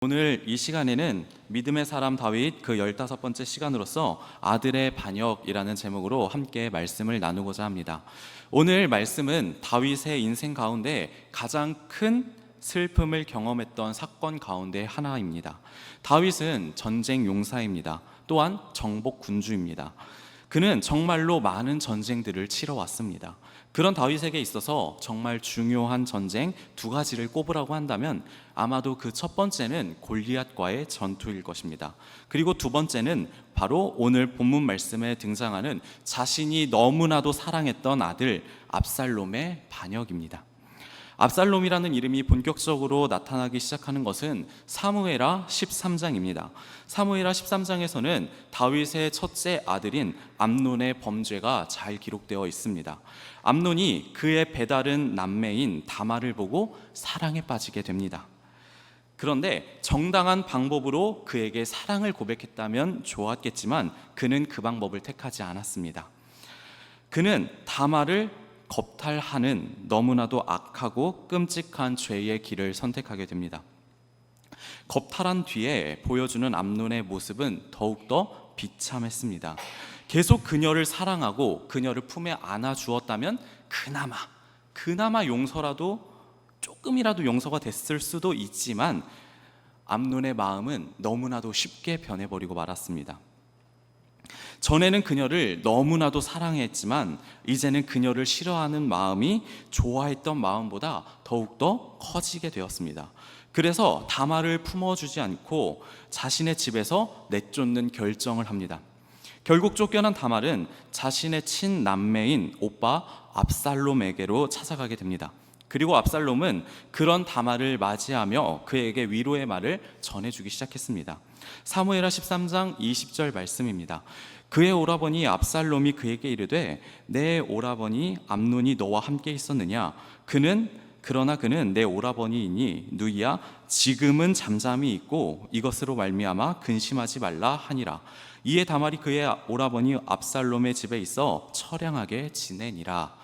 오늘 이 시간에는 믿음의 사람 다윗 그 15번째 시간으로서 아들의 반역이라는 제목으로 함께 말씀을 나누고자 합니다. 오늘 말씀은 다윗의 인생 가운데 가장 큰 슬픔을 경험했던 사건 가운데 하나입니다. 다윗은 전쟁 용사입니다. 또한 정복 군주입니다. 그는 정말로 많은 전쟁들을 치러왔습니다. 그런 다윗에게 있어서 정말 중요한 전쟁 두 가지를 꼽으라고 한다면 아마도 그 첫 번째는 골리앗과의 전투일 것입니다. 그리고 두 번째는 바로 오늘 본문 말씀에 등장하는 자신이 너무나도 사랑했던 아들 압살롬의 반역입니다. 압살롬이라는 이름이 본격적으로 나타나기 시작하는 것은 사무엘하 13장입니다. 사무엘하 13장에서는 다윗의 첫째 아들인 암논의 범죄가 잘 기록되어 있습니다. 암논이 그의 배다른 남매인 다말을 보고 사랑에 빠지게 됩니다. 그런데 정당한 방법으로 그에게 사랑을 고백했다면 좋았겠지만 그는 그 방법을 택하지 않았습니다. 그는 다말을 겁탈하는 너무나도 악하고 끔찍한 죄의 길을 선택하게 됩니다. 겁탈한 뒤에 보여주는 암논의 모습은 더욱더 비참했습니다. 계속 그녀를 사랑하고 그녀를 품에 안아주었다면 그나마 용서라도 조금이라도 용서가 됐을 수도 있지만 암논의 마음은 너무나도 쉽게 변해버리고 말았습니다. 전에는 그녀를 너무나도 사랑했지만 이제는 그녀를 싫어하는 마음이 좋아했던 마음보다 더욱더 커지게 되었습니다. 그래서 다말을 품어주지 않고 자신의 집에서 내쫓는 결정을 합니다. 결국 쫓겨난 다말은 자신의 친남매인 오빠 압살롬에게로 찾아가게 됩니다. 그리고 압살롬은 그런 다말을 맞이하며 그에게 위로의 말을 전해주기 시작했습니다. 사무엘하 13장 20절 말씀입니다. 그의 오라버니 압살롬이 그에게 이르되 내 오라버니 암논이 너와 함께 있었느냐? 그러나 그는 내 오라버니이니 누이야 지금은 잠잠히 있고 이것으로 말미암아 근심하지 말라 하니라. 이에 다말이 그의 오라버니 압살롬의 집에 있어 처량하게 지내니라.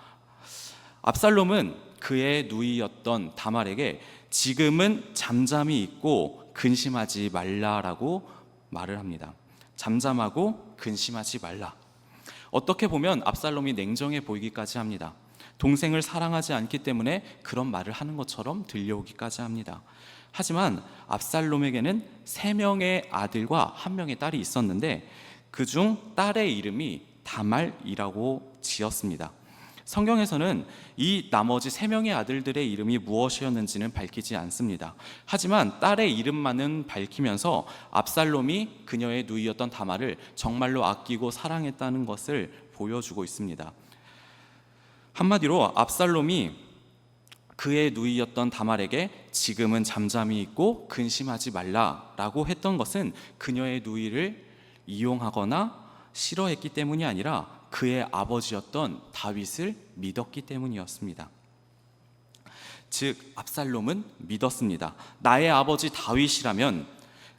압살롬은 그의 누이였던 다말에게 지금은 잠잠히 있고 근심하지 말라라고 말을 합니다. 잠잠하고 근심하지 말라. 어떻게 보면 압살롬이 냉정해 보이기까지 합니다. 동생을 사랑하지 않기 때문에 그런 말을 하는 것처럼 들려오기까지 합니다. 하지만 압살롬에게는 3명의 아들과 1명의 딸이 있었는데 그중 딸의 이름이 다말이라고 지었습니다. 성경에서는 이 나머지 3명의 아들들의 이름이 무엇이었는지는 밝히지 않습니다. 하지만 딸의 이름만은 밝히면서 압살롬이 그녀의 누이였던 다말을 정말로 아끼고 사랑했다는 것을 보여주고 있습니다. 한마디로 압살롬이 그의 누이였던 다말에게 지금은 잠잠히 있고 근심하지 말라라고 했던 것은 그녀의 누이를 이용하거나 싫어했기 때문이 아니라 그의 아버지였던 다윗을 믿었기 때문이었습니다. 즉 압살롬은 믿었습니다. 나의 아버지 다윗이라면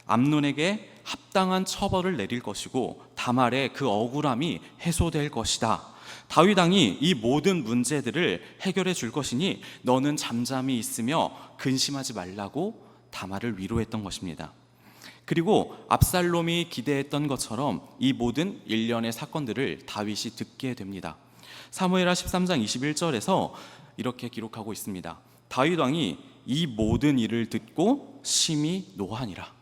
암논에게 합당한 처벌을 내릴 것이고 다말의 그 억울함이 해소될 것이다. 다윗 왕이 이 모든 문제들을 해결해 줄 것이니 너는 잠잠히 있으며 근심하지 말라고 다말을 위로했던 것입니다. 그리고 압살롬이 기대했던 것처럼 이 모든 일련의 사건들을 다윗이 듣게 됩니다. 사무엘하 13장 21절에서 이렇게 기록하고 있습니다. 다윗 왕이 이 모든 일을 듣고 심히 노하니라.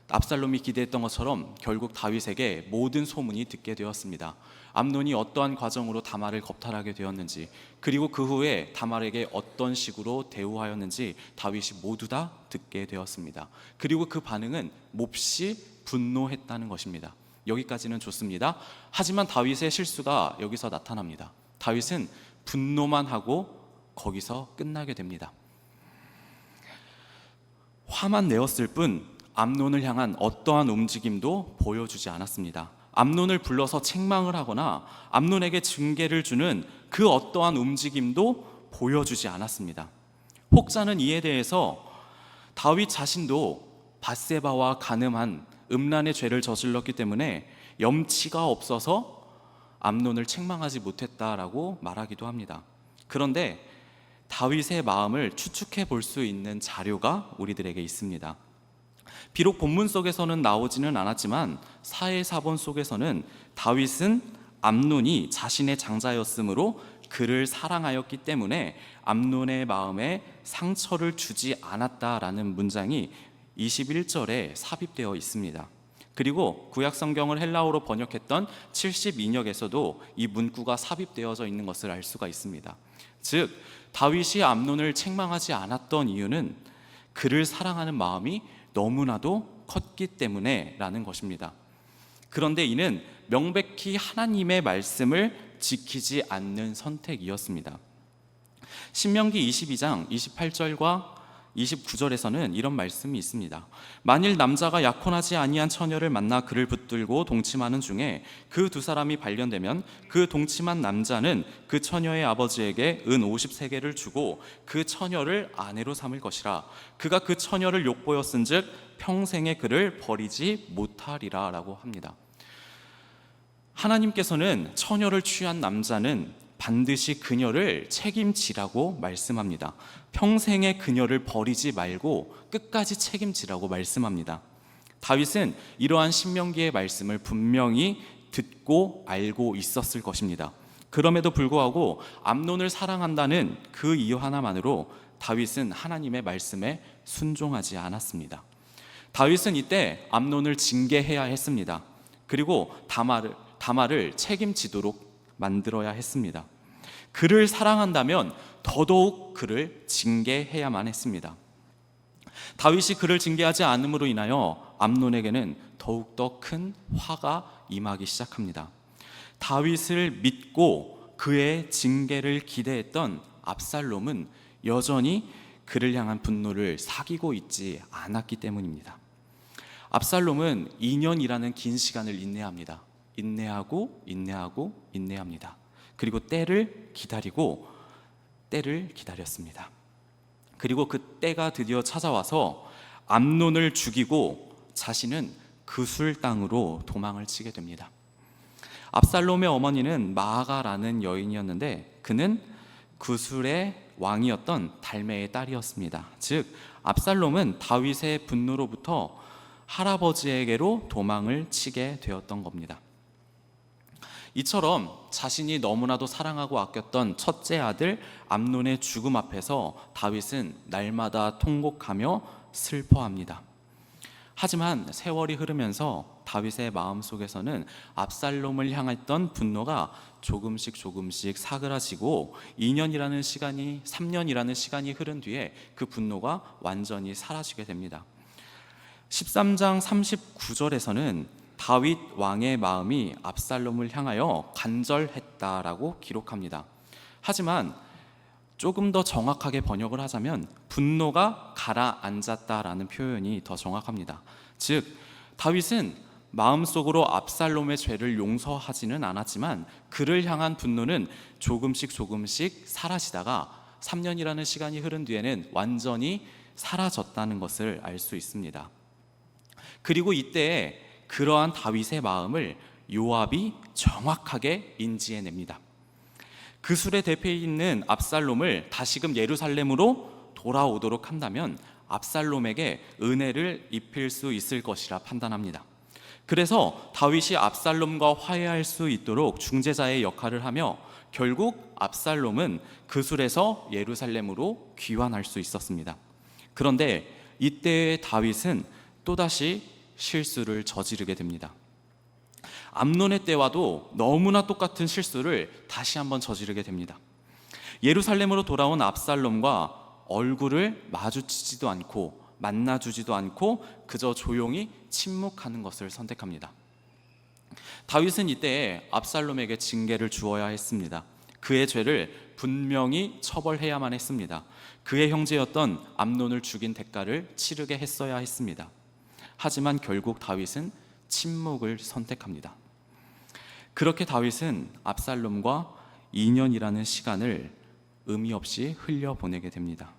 압살롬이 기대했던 것처럼 결국 다윗에게 모든 소문이 듣게 되었습니다. 암논이 어떠한 과정으로 다말을 겁탈하게 되었는지, 그리고 그 후에 다말에게 어떤 식으로 대우하였는지 다윗이 모두 다 듣게 되었습니다. 그리고 그 반응은 몹시 분노했다는 것입니다. 여기까지는 좋습니다. 하지만 다윗의 실수가 여기서 나타납니다. 다윗은 분노만 하고 거기서 끝나게 됩니다. 화만 내었을 뿐 암논을 향한 어떠한 움직임도 보여주지 않았습니다. 암논을 불러서 책망을 하거나 암논에게 징계를 주는 그 어떠한 움직임도 보여주지 않았습니다. 혹자는 이에 대해서 다윗 자신도 밧세바와 간음한 음란의 죄를 저질렀기 때문에 염치가 없어서 암논을 책망하지 못했다라고 말하기도 합니다. 그런데 다윗의 마음을 추측해 볼 수 있는 자료가 우리들에게 있습니다. 비록 본문 속에서는 나오지는 않았지만 사해사본 속에서는 다윗은 암논이 자신의 장자였으므로 그를 사랑하였기 때문에 암논의 마음에 상처를 주지 않았다라는 문장이 21절에 삽입되어 있습니다. 그리고 구약 성경을 헬라어로 번역했던 72역에서도 이 문구가 삽입되어져 있는 것을 알 수가 있습니다. 즉 다윗이 암논을 책망하지 않았던 이유는 그를 사랑하는 마음이 너무나도 컸기 때문에 라는 것입니다. 그런데 이는 명백히 하나님의 말씀을 지키지 않는 선택이었습니다. 신명기 22장 28절과 29절에서는 이런 말씀이 있습니다. 만일 남자가 약혼하지 아니한 처녀를 만나 그를 붙들고 동침하는 중에 그 두 사람이 발견되면 그 동침한 남자는 그 처녀의 아버지에게 은 50세겔을 주고 그 처녀를 아내로 삼을 것이라. 그가 그 처녀를 욕보였은즉 평생에 그를 버리지 못하리라 라고 합니다. 하나님께서는 처녀를 취한 남자는 반드시 그녀를 책임지라고 말씀합니다. 평생에 그녀를 버리지 말고 끝까지 책임지라고 말씀합니다. 다윗은 이러한 신명기의 말씀을 분명히 듣고 알고 있었을 것입니다. 그럼에도 불구하고 암논을 사랑한다는 그 이유 하나만으로 다윗은 하나님의 말씀에 순종하지 않았습니다. 다윗은 이때 암논을 징계해야 했습니다. 그리고 다말을 책임지도록 만들어야 했습니다. 그를 사랑한다면 더더욱 그를 징계해야만 했습니다. 다윗이 그를 징계하지 않음으로 인하여 암논에게는 더욱더 큰 화가 임하기 시작합니다. 다윗을 믿고 그의 징계를 기대했던 압살롬은 여전히 그를 향한 분노를 사귀고 있지 않았기 때문입니다. 압살롬은 2년이라는 긴 시간을 인내합니다. 인내합니다. 그리고 때를 기다렸습니다. 그리고 그 때가 드디어 찾아와서 암논을 죽이고 자신은 그술 땅으로 도망을 치게 됩니다. 압살롬의 어머니는 마아가라는 여인이었는데 그는 그술의 왕이었던 달메의 딸이었습니다. 즉 압살롬은 다윗의 분노로부터 할아버지에게로 도망을 치게 되었던 겁니다. 이처럼 자신이 너무나도 사랑하고 아꼈던 첫째 아들 암논의 죽음 앞에서 다윗은 날마다 통곡하며 슬퍼합니다. 하지만 세월이 흐르면서 다윗의 마음속에서는 압살롬을 향했던 분노가 조금씩 사그라지고 2년이라는 시간이 3년이라는 시간이 흐른 뒤에 그 분노가 완전히 사라지게 됩니다. 13장 39절에서는 다윗 왕의 마음이 압살롬을 향하여 간절했다라고 기록합니다. 하지만 조금 더 정확하게 번역을 하자면 분노가 가라앉았다라는 표현이 더 정확합니다. 즉 다윗은 마음속으로 압살롬의 죄를 용서하지는 않았지만 그를 향한 분노는 조금씩 사라지다가 3년이라는 시간이 흐른 뒤에는 완전히 사라졌다는 것을 알 수 있습니다. 그리고 이때에 그러한 다윗의 마음을 요압이 정확하게 인지해냅니다. 그술의 대표에 있는 압살롬을 다시금 예루살렘으로 돌아오도록 한다면 압살롬에게 은혜를 입힐 수 있을 것이라 판단합니다. 그래서 다윗이 압살롬과 화해할 수 있도록 중재자의 역할을 하며 결국 압살롬은 그술에서 예루살렘으로 귀환할 수 있었습니다. 그런데 이때의 다윗은 또다시 실수를 저지르게 됩니다. 암논의 때와도 너무나 똑같은 실수를 다시 한번 저지르게 됩니다. 예루살렘으로 돌아온 압살롬과 얼굴을 마주치지도 않고 만나주지도 않고 그저 조용히 침묵하는 것을 선택합니다. 다윗은 이때에 압살롬에게 징계를 주어야 했습니다. 그의 죄를 분명히 처벌해야만 했습니다. 그의 형제였던 암논을 죽인 대가를 치르게 했어야 했습니다. 하지만 결국 다윗은 침묵을 선택합니다. 그렇게 다윗은 압살롬과 2년이라는 시간을 의미 없이 흘려보내게 됩니다.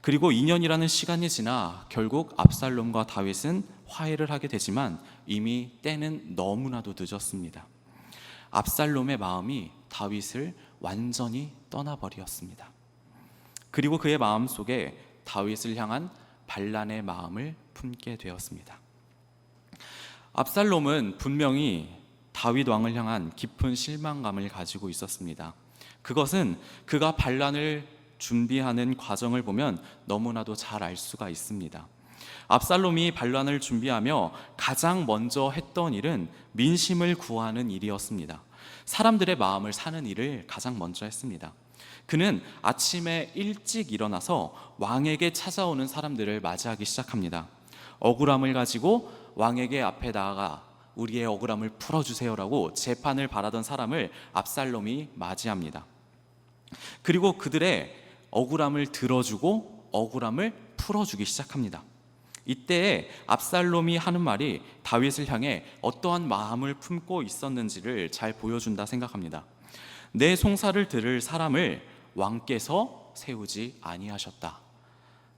그리고 2년이라는 시간이 지나 결국 압살롬과 다윗은 화해를 하게 되지만 이미 때는 너무나도 늦었습니다. 압살롬의 마음이 다윗을 완전히 떠나버렸습니다. 그리고 그의 마음속에 다윗을 향한 반란의 마음을 품게 되었습니다. 압살롬은 분명히 다윗 왕을 향한 깊은 실망감을 가지고 있었습니다. 그것은 그가 반란을 준비하는 과정을 보면 너무나도 잘 알 수가 있습니다. 압살롬이 반란을 준비하며 가장 먼저 했던 일은 민심을 구하는 일이었습니다. 사람들의 마음을 사는 일을 가장 먼저 했습니다. 그는 아침에 일찍 일어나서 왕에게 찾아오는 사람들을 맞이하기 시작합니다. 억울함을 가지고 왕에게 앞에 나아가 우리의 억울함을 풀어주세요라고 재판을 바라던 사람을 압살롬이 맞이합니다. 그리고 그들의 억울함을 들어주고 억울함을 풀어주기 시작합니다. 이때 압살롬이 하는 말이 다윗을 향해 어떠한 마음을 품고 있었는지를 잘 보여준다 생각합니다. 내 송사를 들을 사람을 왕께서 세우지 아니하셨다.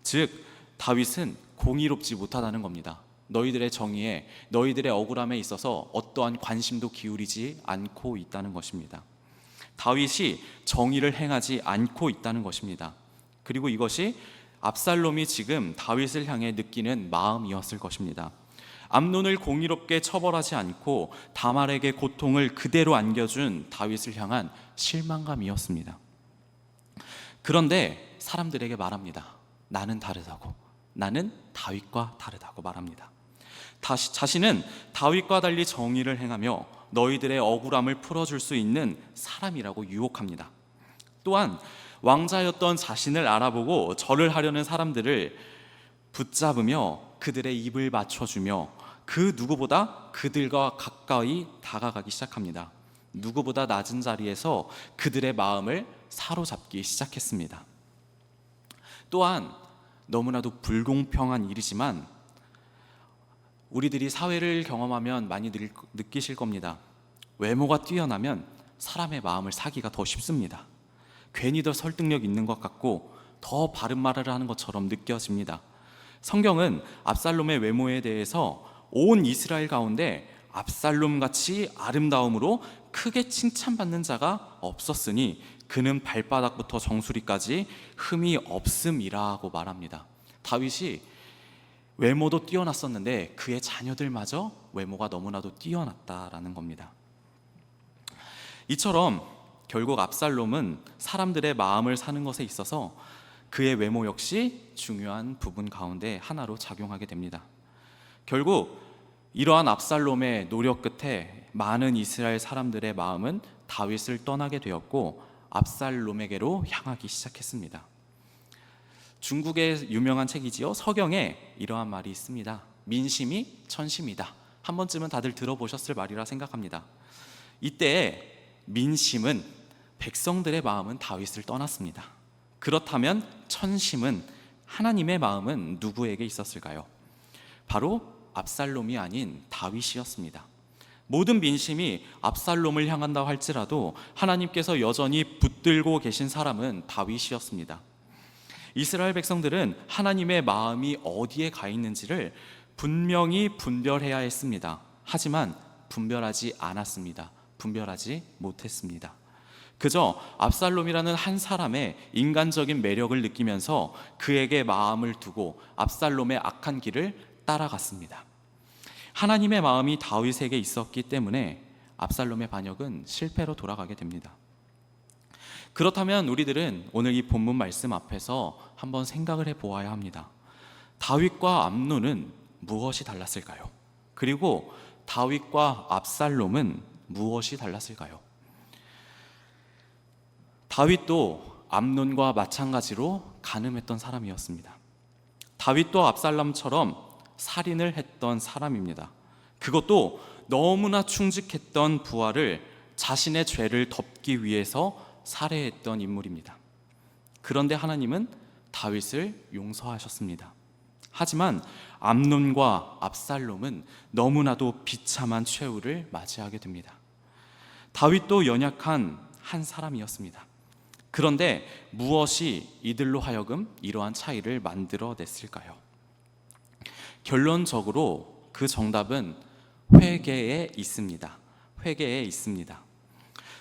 즉 다윗은 공의롭지 못하다는 겁니다. 너희들의 정의에, 너희들의 억울함에 있어서 어떠한 관심도 기울이지 않고 있다는 것입니다. 다윗이 정의를 행하지 않고 있다는 것입니다. 그리고 이것이 압살롬이 지금 다윗을 향해 느끼는 마음이었을 것입니다. 암논을 공의롭게 처벌하지 않고 다말에게 고통을 그대로 안겨준 다윗을 향한 실망감이었습니다. 그런데 사람들에게 말합니다. 나는 다르다고, 나는 다윗과 다르다고 말합니다. 자신은 다윗과 달리 정의를 행하며 너희들의 억울함을 풀어줄 수 있는 사람이라고 유혹합니다. 또한 왕자였던 자신을 알아보고 절을 하려는 사람들을 붙잡으며 그들의 입을 맞춰주며 그 누구보다 그들과 가까이 다가가기 시작합니다. 누구보다 낮은 자리에서 그들의 마음을 사로잡기 시작했습니다. 또한 너무나도 불공평한 일이지만 우리들이 사회를 경험하면 많이 느끼실 겁니다. 외모가 뛰어나면 사람의 마음을 사기가 더 쉽습니다. 괜히 더 설득력 있는 것 같고 더 바른 말을 하는 것처럼 느껴집니다. 성경은 압살롬의 외모에 대해서 온 이스라엘 가운데 압살롬같이 아름다움으로 크게 칭찬받는 자가 없었으니 그는 발바닥부터 정수리까지 흠이 없음이라고 말합니다. 다윗이 외모도 뛰어났었는데 그의 자녀들마저 외모가 너무나도 뛰어났다라는 겁니다. 이처럼 결국 압살롬은 사람들의 마음을 사는 것에 있어서 그의 외모 역시 중요한 부분 가운데 하나로 작용하게 됩니다. 결국 이러한 압살롬의 노력 끝에 많은 이스라엘 사람들의 마음은 다윗을 떠나게 되었고 압살롬에게로 향하기 시작했습니다. 중국의 유명한 책이지요. 서경에 이러한 말이 있습니다. 민심이 천심이다. 한 번쯤은 다들 들어보셨을 말이라 생각합니다. 이때 민심은 백성들의 마음은 다윗을 떠났습니다. 그렇다면 천심은 하나님의 마음은 누구에게 있었을까요? 바로 압살롬이 아닌 다윗이었습니다. 모든 민심이 압살롬을 향한다 할지라도 하나님께서 여전히 붙들고 계신 사람은 다윗이었습니다. 이스라엘 백성들은 하나님의 마음이 어디에 가 있는지를 분명히 분별해야 했습니다. 하지만 분별하지 않았습니다. 분별하지 못했습니다. 그저 압살롬이라는 한 사람의 인간적인 매력을 느끼면서 그에게 마음을 두고 압살롬의 악한 길을 따라갔습니다. 하나님의 마음이 다윗에게 있었기 때문에 압살롬의 반역은 실패로 돌아가게 됩니다. 그렇다면 우리들은 오늘 이 본문 말씀 앞에서 한번 생각을 해보아야 합니다. 다윗과 암논은 무엇이 달랐을까요? 그리고 다윗과 압살롬은 무엇이 달랐을까요? 다윗도 암논과 마찬가지로 간음했던 사람이었습니다. 다윗도 압살롬처럼 살인을 했던 사람입니다. 그것도 너무나 충직했던 부하를 자신의 죄를 덮기 위해서 살해했던 인물입니다. 그런데 하나님은 다윗을 용서하셨습니다. 하지만 암논과 압살롬은 너무나도 비참한 최후를 맞이하게 됩니다. 다윗도 연약한 한 사람이었습니다. 그런데 무엇이 이들로 하여금 이러한 차이를 만들어냈을까요? 결론적으로 그 정답은 회개에 있습니다. 회개에 있습니다.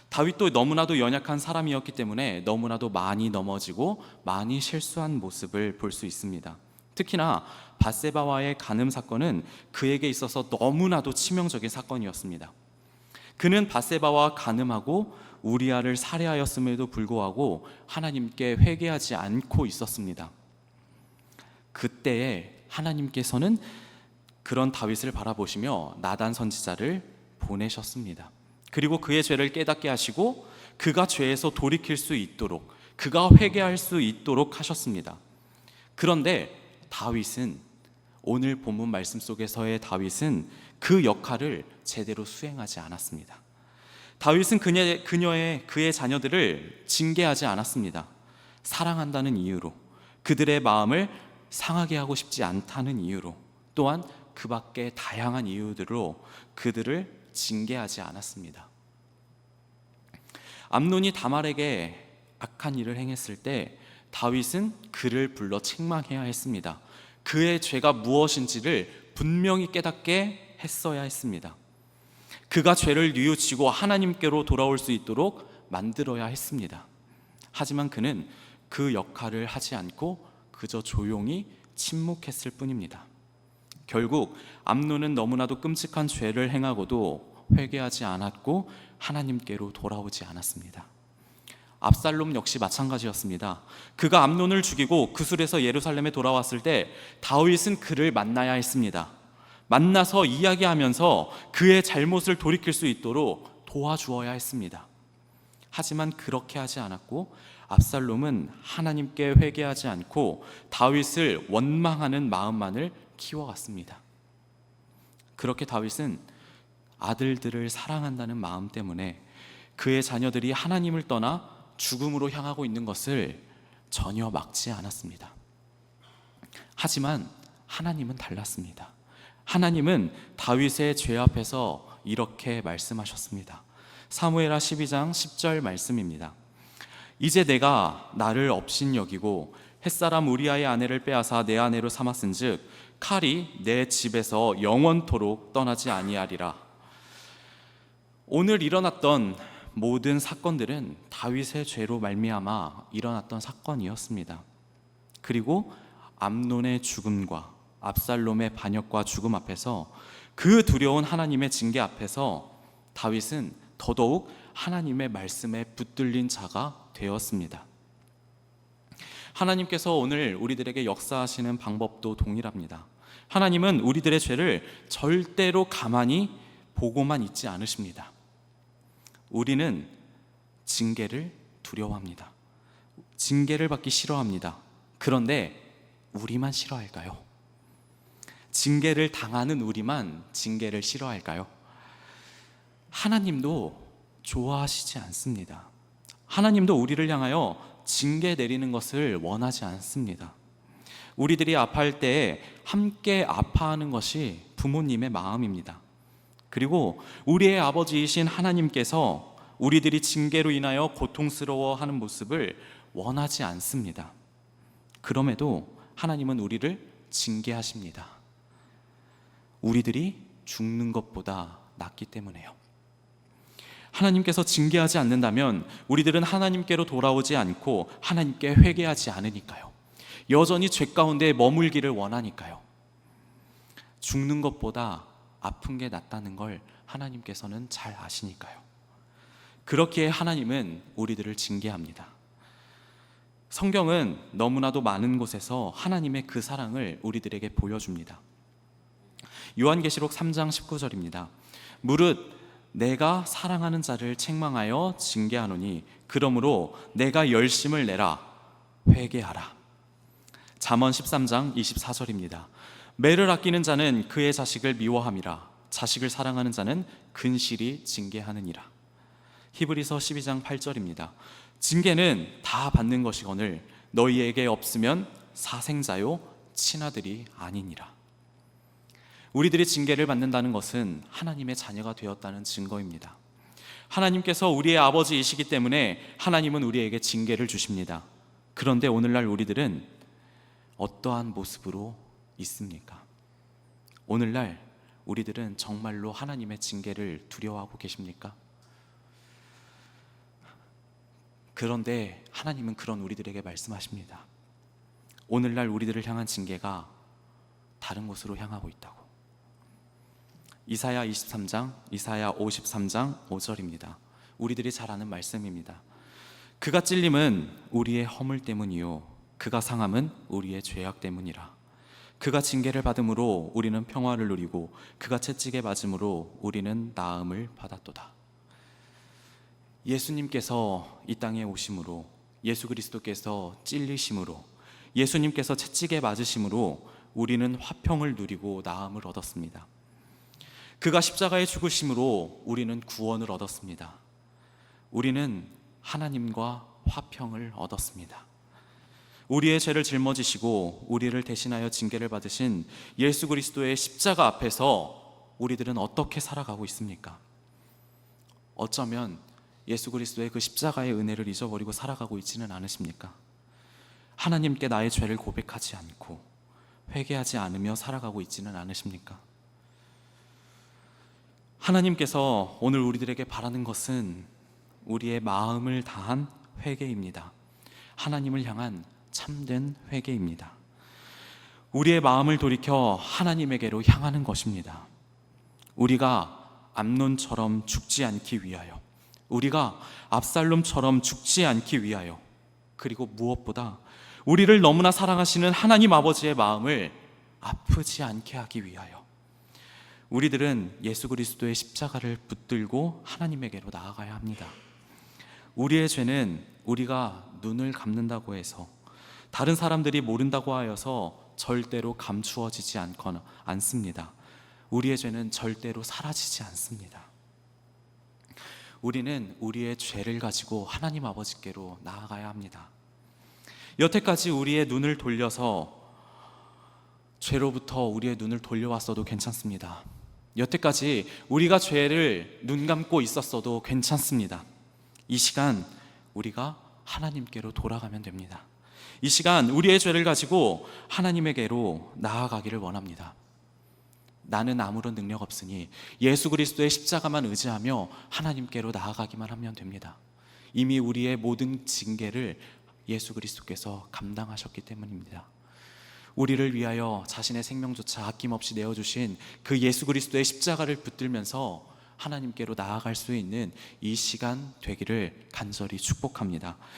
다윗도 너무나도 연약한 사람이었기 때문에 너무나도 많이 넘어지고 많이 실수한 모습을 볼 수 있습니다. 특히나 밧세바와의 간음 사건은 그에게 있어서 너무나도 치명적인 사건이었습니다. 그는 밧세바와 간음하고 우리아를 살해하였음에도 불구하고 하나님께 회개하지 않고 있었습니다. 그때에 하나님께서는 그런 다윗을 바라보시며 나단 선지자를 보내셨습니다. 그리고 그의 죄를 깨닫게 하시고 그가 죄에서 돌이킬 수 있도록, 그가 회개할 수 있도록 하셨습니다. 그런데 다윗은, 오늘 본문 말씀 속에서의 다윗은 그 역할을 제대로 수행하지 않았습니다. 다윗은 그의 자녀들을 징계하지 않았습니다. 사랑한다는 이유로, 그들의 마음을 상하게 하고 싶지 않다는 이유로, 또한 그 밖에 다양한 이유들로 그들을 징계하지 않았습니다. 암논이 다말에게 악한 일을 행했을 때 다윗은 그를 불러 책망해야 했습니다. 그의 죄가 무엇인지를 분명히 깨닫게 했어야 했습니다. 그가 죄를 뉘우치고 하나님께로 돌아올 수 있도록 만들어야 했습니다. 하지만 그는 그 역할을 하지 않고 그저 조용히 침묵했을 뿐입니다. 결국 암논은 너무나도 끔찍한 죄를 행하고도 회개하지 않았고 하나님께로 돌아오지 않았습니다. 압살롬 역시 마찬가지였습니다. 그가 암논을 죽이고 그술에서 예루살렘에 돌아왔을 때 다윗은 그를 만나야 했습니다. 만나서 이야기하면서 그의 잘못을 돌이킬 수 있도록 도와주어야 했습니다. 하지만 그렇게 하지 않았고 압살롬은 하나님께 회개하지 않고 다윗을 원망하는 마음만을 키워갔습니다. 그렇게 다윗은 아들들을 사랑한다는 마음 때문에 그의 자녀들이 하나님을 떠나 죽음으로 향하고 있는 것을 전혀 막지 않았습니다. 하지만 하나님은 달랐습니다. 하나님은 다윗의 죄 앞에서 이렇게 말씀하셨습니다. 사무엘하 12장 10절 말씀입니다. 이제 내가 나를 업신여기고 햇사람 우리아의 아내를 빼앗아 내 아내로 삼았은즉 칼이 내 집에서 영원토록 떠나지 아니하리라. 오늘 일어났던 모든 사건들은 다윗의 죄로 말미암아 일어났던 사건이었습니다. 그리고 암논의 죽음과 압살롬의 반역과 죽음 앞에서, 그 두려운 하나님의 징계 앞에서 다윗은 더더욱 하나님의 말씀에 붙들린 자가 되었습니다. 하나님께서 오늘 우리들에게 역사하시는 방법도 동일합니다. 하나님은 우리들의 죄를 절대로 가만히 보고만 있지 않으십니다. 우리는 징계를 두려워합니다. 징계를 받기 싫어합니다. 그런데 우리만 싫어할까요? 징계를 당하는 우리만 징계를 싫어할까요? 하나님도 좋아하시지 않습니다. 하나님도 우리를 향하여 징계 내리는 것을 원하지 않습니다. 우리들이 아파할 때에 함께 아파하는 것이 부모님의 마음입니다. 그리고 우리의 아버지이신 하나님께서 우리들이 징계로 인하여 고통스러워하는 모습을 원하지 않습니다. 그럼에도 하나님은 우리를 징계하십니다. 우리들이 죽는 것보다 낫기 때문에요. 하나님께서 징계하지 않는다면 우리들은 하나님께로 돌아오지 않고 하나님께 회개하지 않으니까요. 여전히 죄 가운데 머물기를 원하니까요. 죽는 것보다 아픈 게 낫다는 걸 하나님께서는 잘 아시니까요. 그렇기에 하나님은 우리들을 징계합니다. 성경은 너무나도 많은 곳에서 하나님의 그 사랑을 우리들에게 보여줍니다. 요한계시록 3장 19절입니다. 무릇 내가 사랑하는 자를 책망하여 징계하노니 그러므로 내가 열심을 내라 회개하라. 잠언 13장 24절입니다. 매를 아끼는 자는 그의 자식을 미워함이라 자식을 사랑하는 자는 근실이 징계하느니라. 히브리서 12장 8절입니다. 징계는 다 받는 것이거늘 너희에게 없으면 사생자요 친아들이 아니니라. 우리들이 징계를 받는다는 것은 하나님의 자녀가 되었다는 증거입니다. 하나님께서 우리의 아버지이시기 때문에 하나님은 우리에게 징계를 주십니다. 그런데 오늘날 우리들은 어떠한 모습으로 있습니까? 오늘날 우리들은 정말로 하나님의 징계를 두려워하고 계십니까? 그런데 하나님은 그런 우리들에게 말씀하십니다. 오늘날 우리들을 향한 징계가 다른 곳으로 향하고 있다고. 이사야 23장, 이사야 53장 5절입니다. 우리들이 잘 아는 말씀입니다. 그가 찔림은 우리의 허물 때문이요 그가 상함은 우리의 죄악 때문이라. 그가 징계를 받음으로 우리는 평화를 누리고 그가 채찍에 맞음으로 우리는 나음을 받았도다. 예수님께서 이 땅에 오심으로, 예수 그리스도께서 찔리심으로, 예수님께서 채찍에 맞으심으로 우리는 화평을 누리고 나음을 얻었습니다. 그가 십자가에 죽으심으로 우리는 구원을 얻었습니다. 우리는 하나님과 화평을 얻었습니다. 우리의 죄를 짊어지시고 우리를 대신하여 징계를 받으신 예수 그리스도의 십자가 앞에서 우리들은 어떻게 살아가고 있습니까? 어쩌면 예수 그리스도의 그 십자가의 은혜를 잊어버리고 살아가고 있지는 않으십니까? 하나님께 나의 죄를 고백하지 않고 회개하지 않으며 살아가고 있지는 않으십니까? 하나님께서 오늘 우리들에게 바라는 것은 우리의 마음을 다한 회개입니다. 하나님을 향한 참된 회개입니다. 우리의 마음을 돌이켜 하나님에게로 향하는 것입니다. 우리가 암논처럼 죽지 않기 위하여, 우리가 압살롬처럼 죽지 않기 위하여, 그리고 무엇보다 우리를 너무나 사랑하시는 하나님 아버지의 마음을 아프지 않게 하기 위하여 우리들은 예수 그리스도의 십자가를 붙들고 하나님에게로 나아가야 합니다. 우리의 죄는 우리가 눈을 감는다고 해서, 다른 사람들이 모른다고 하여서 절대로 감추어지지 않습니다. 우리의 죄는 절대로 사라지지 않습니다. 우리는 우리의 죄를 가지고 하나님 아버지께로 나아가야 합니다. 여태까지 우리의 눈을 돌려서 죄로부터 우리의 눈을 돌려왔어도 괜찮습니다. 여태까지 우리가 죄를 눈 감고 있었어도 괜찮습니다. 이 시간 우리가 하나님께로 돌아가면 됩니다. 이 시간 우리의 죄를 가지고 하나님에게로 나아가기를 원합니다. 나는 아무런 능력 없으니 예수 그리스도의 십자가만 의지하며 하나님께로 나아가기만 하면 됩니다. 이미 우리의 모든 징계를 예수 그리스도께서 감당하셨기 때문입니다. 우리를 위하여 자신의 생명조차 아낌없이 내어주신 그 예수 그리스도의 십자가를 붙들면서 하나님께로 나아갈 수 있는 이 시간 되기를 간절히 축복합니다.